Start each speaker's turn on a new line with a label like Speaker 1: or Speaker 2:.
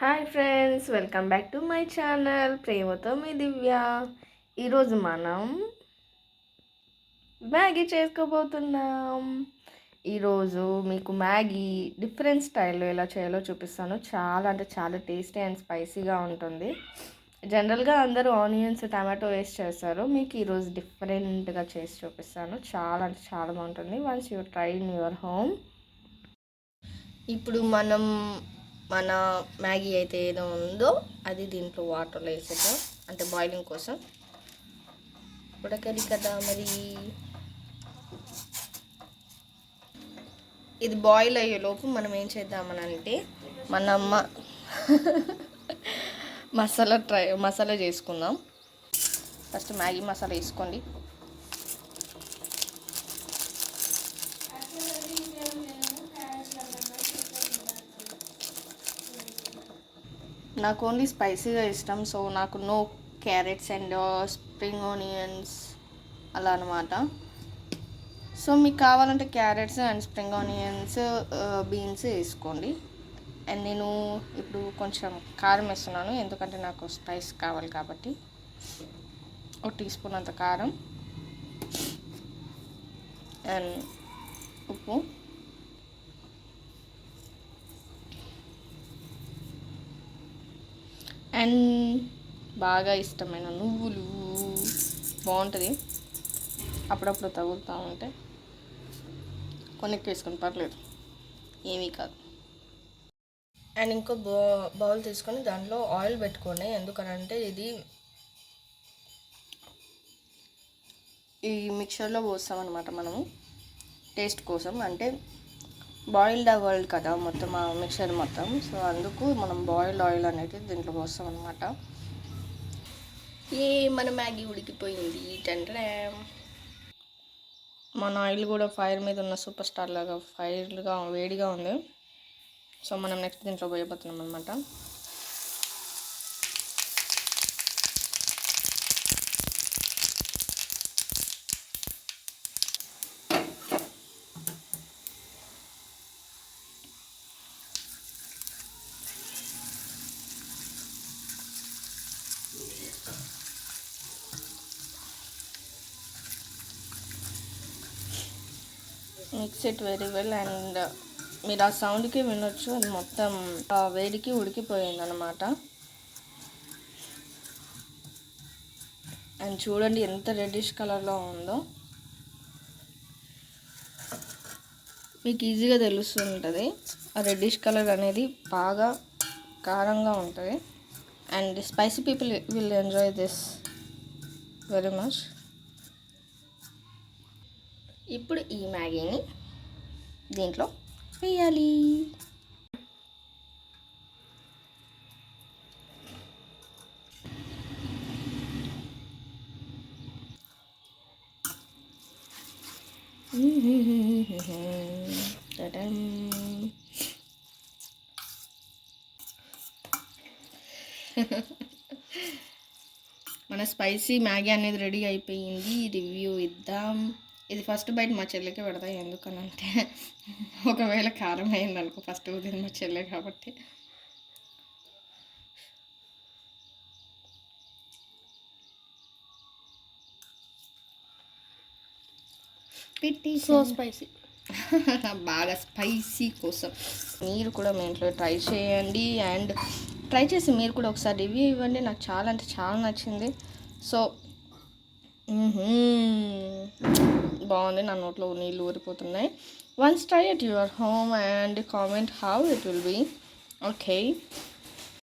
Speaker 1: Hi friends, welcome back to my channel ప్రేమతో మీ దివ్య. ఈరోజు మనం మ్యాగీ చేసుకోబోతున్నాం. ఈరోజు మీకు మ్యాగీ డిఫరెంట్ స్టైల్లో ఎలా చేయాలో చూపిస్తాను. చాలా టేస్టీ అండ్ స్పైసీగా ఉంటుంది. జనరల్గా అందరూ ఆనియన్స్ టమాటో వేసి చేస్తారు. మీకు ఈరోజు డిఫరెంట్గా చేసి చూపిస్తాను. చాలా బాగుంటుంది. Once you try in your home. ఇప్పుడు మన మ్యాగీ అయితే ఏదో ఉందో అది దీంట్లో వాటర్లో వేసేద్దాం, అంటే బాయిలింగ్ కోసం. ఉడకది కదా మరి. ఇది బాయిల్ అయ్యేలోపు మనం ఏం చేద్దామని అంటే మన అమ్మ మసాలా చేసుకుందాం. ఫస్ట్ మ్యాగీ మసాలా వేసుకోండి. నాకు ఓన్లీ స్పైసీగా ఇష్టం, సో నాకు no carrots and spring onions అలా అనమాట. సో మీకు కావాలంటే carrots and spring onions, beans వేసుకోండి. అండ్ నేను ఇప్పుడు కొంచెం కారం వేస్తున్నాను, ఎందుకంటే నాకు స్పైస్ కావాలి కాబట్టి. ఒక టీ స్పూన్ అంత కారం అండ్ ఉప్పు. అండ్ బాగా ఇష్టమైన నువ్వులు, బాగుంటుంది. అప్పుడప్పుడు తగులుతూ ఉంటే కొన్నికి వేసుకొని పర్లేదు, ఏమీ కాదు. అండ్ ఇంకో బౌల్ తీసుకొని దాంట్లో ఆయిల్ పెట్టుకోండి. ఎందుకనంటే ఈ మిక్చర్లో పోస్తామన్నమాట మనము టేస్ట్ కోసం. అంటే బాయిల్డ్ అవ్వాలి కదా మొత్తం ఆ మిక్చర్ మొత్తం, సో అందుకు మనం బాయిల్డ్ ఆయిల్ అనేది దీంట్లో పోస్తాం అనమాట. మన మ్యాగీ ఉడికిపోయింది. టెంటనే మన ఆయిల్ కూడా ఫైర్ మీద ఉన్న సూపర్ స్టార్ లాగా ఫైర్గా వేడిగా ఉంది. సో మనం నెక్స్ట్ దీంట్లో పోయబోతున్నాం అనమాట. Mix it very well. And మీరు ఆ సౌండ్కి వినొచ్చు, అది మొత్తం ఆ వేడికి ఉడికిపోయింది అనమాట. అండ్ చూడండి ఎంత రెడ్డిష్ కలర్లో ఉందో. మీకు ఈజీగా తెలుస్తుంటుంది ఆ రెడ్డిష్ కలర్ అనేది బాగా కారంగా ఉంటుంది. And spicy people will enjoy this very much. ఇప్పుడు ఈ మ్యాగీని దీంట్లో వేయాలి. మన స్పైసీ మ్యాగీ అనేది రెడీ అయిపోయింది. రివ్యూ ఇద్దాం. ఇది ఫస్ట్ బైట్ మా చెల్లికి పెడతా, ఎందుకనంటే ఒకవేళ కారం అయిందనుకో ఫస్ట్ ఉదయం మా చెల్లె కాబట్టి. సో స్పైసీ బాగా స్పైసీ కోసం మీరు కూడా మీ ఇంట్లో ట్రై చేయండి. అండ్ ట్రై చేసి మీరు కూడా ఒకసారి రివ్యూ ఇవ్వండి. నాకు చాలా అంటే చాలా నచ్చింది. సో బాగుంది, నా నోట్లో నీళ్ళు ఊరిపోతున్నాయి. Once try at your home and comment how it will be. Okay.